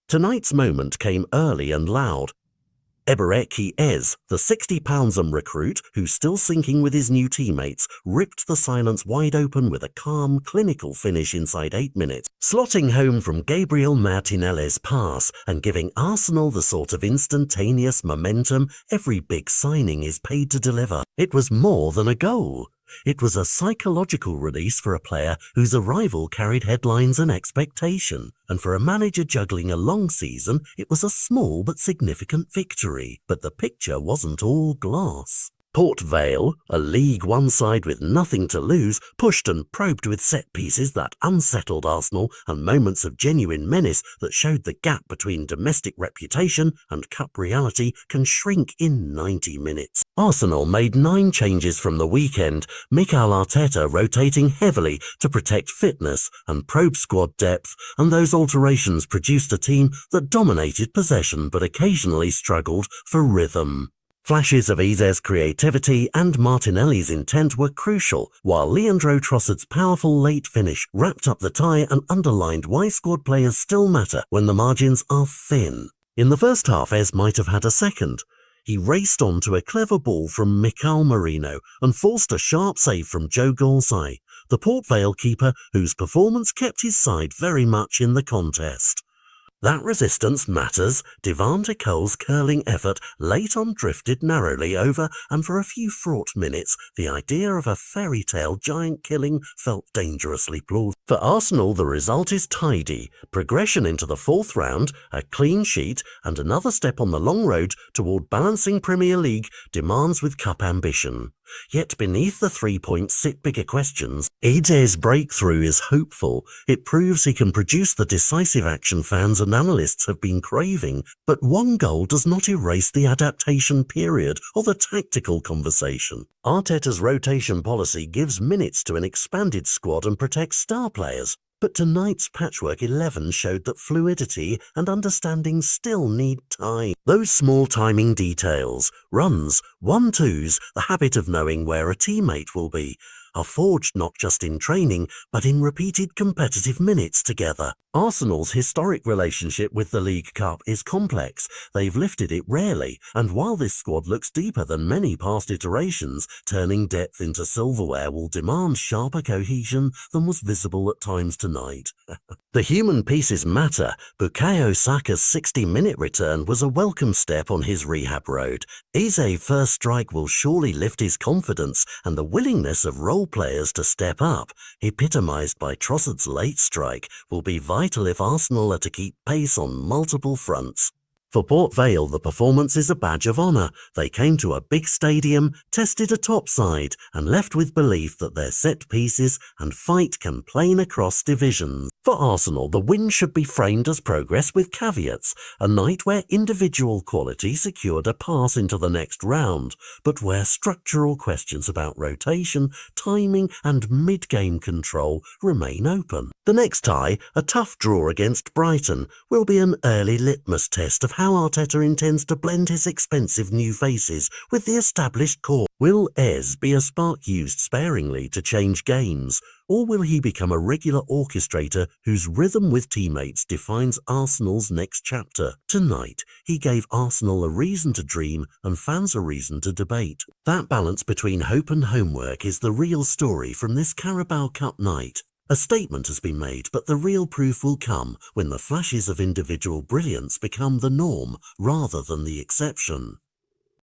Tonight's moment came early and loud. EZE'S, the £60 recruit who's still sinking with his new teammates, ripped the silence wide open with a calm, clinical finish inside 8 minutes, slotting home from Gabriel Martinelli's pass and giving Arsenal the sort of instantaneous momentum every big signing is paid to deliver. It was more than a goal. It was a psychological release for a player whose arrival carried headlines and expectation, and for a manager juggling a long season, it was a small but significant victory. But the picture wasn't all glass. Port Vale, a League One side with nothing to lose, pushed and probed with set pieces that unsettled Arsenal and moments of genuine menace that showed the gap between domestic reputation and cup reality can shrink in 90 minutes. Arsenal made 9 changes from the weekend, Mikel Arteta rotating heavily to protect fitness and probe squad depth, and those alterations produced a team that dominated possession but occasionally struggled for rhythm. Flashes of EZE'S creativity and Martinelli's intent were crucial, while Leandro Trossard's powerful late finish wrapped up the tie and underlined why squad players still matter when the margins are thin. In the first half, Ez might have had a second. He raced on to a clever ball from Mikel Merino and forced a sharp save from Joe Galsay, the Port Vale keeper whose performance kept his side very much in the contest. That resistance matters. Devante Cole's curling effort late on drifted narrowly over, and for a few fraught minutes, the idea of a fairy tale giant killing felt dangerously plausible. For Arsenal, the result is tidy. Progression into the 4th round, a clean sheet, and another step on the long road toward balancing Premier League demands with cup ambition. Yet beneath the 3 points sit bigger questions. EZE'S breakthrough is hopeful. It proves he can produce the decisive action fans and analysts have been craving, but one goal does not erase the adaptation period or the tactical conversation. Arteta's rotation policy gives minutes to an expanded squad and protects star players. But tonight's patchwork 11 showed that fluidity and understanding still need time. Those small timing details, runs, 1-2s, the habit of knowing where a teammate will be, are forged not just in training, but in repeated competitive minutes together. Arsenal's historic relationship with the League Cup is complex. They've lifted it rarely, and while this squad looks deeper than many past iterations, turning depth into silverware will demand sharper cohesion than was visible at times tonight. The human pieces matter. Bukayo Saka's 60-minute return was a welcome step on his rehab road. Eze's first strike will surely lift his confidence, and the willingness of role players to step up, epitomised by Trossard's late strike, will be vital if Arsenal are to keep pace on multiple fronts. For Port Vale, the performance is a badge of honour. They came to a big stadium, tested a top side, and left with belief that their set pieces and fight can plane across divisions. For Arsenal, the win should be framed as progress with caveats, a night where individual quality secured a pass into the next round, but where structural questions about rotation, timing, and mid-game control remain open. The next tie, a tough draw against Brighton, will be an early litmus test of how Arteta intends to blend his expensive new faces with the established core. Will Ez be a spark used sparingly to change games, or will he become a regular orchestrator whose rhythm with teammates defines Arsenal's next chapter? Tonight, he gave Arsenal a reason to dream and fans a reason to debate. That balance between hope and homework is the real story from this Carabao Cup night. A statement has been made, but the real proof will come when the flashes of individual brilliance become the norm rather than the exception.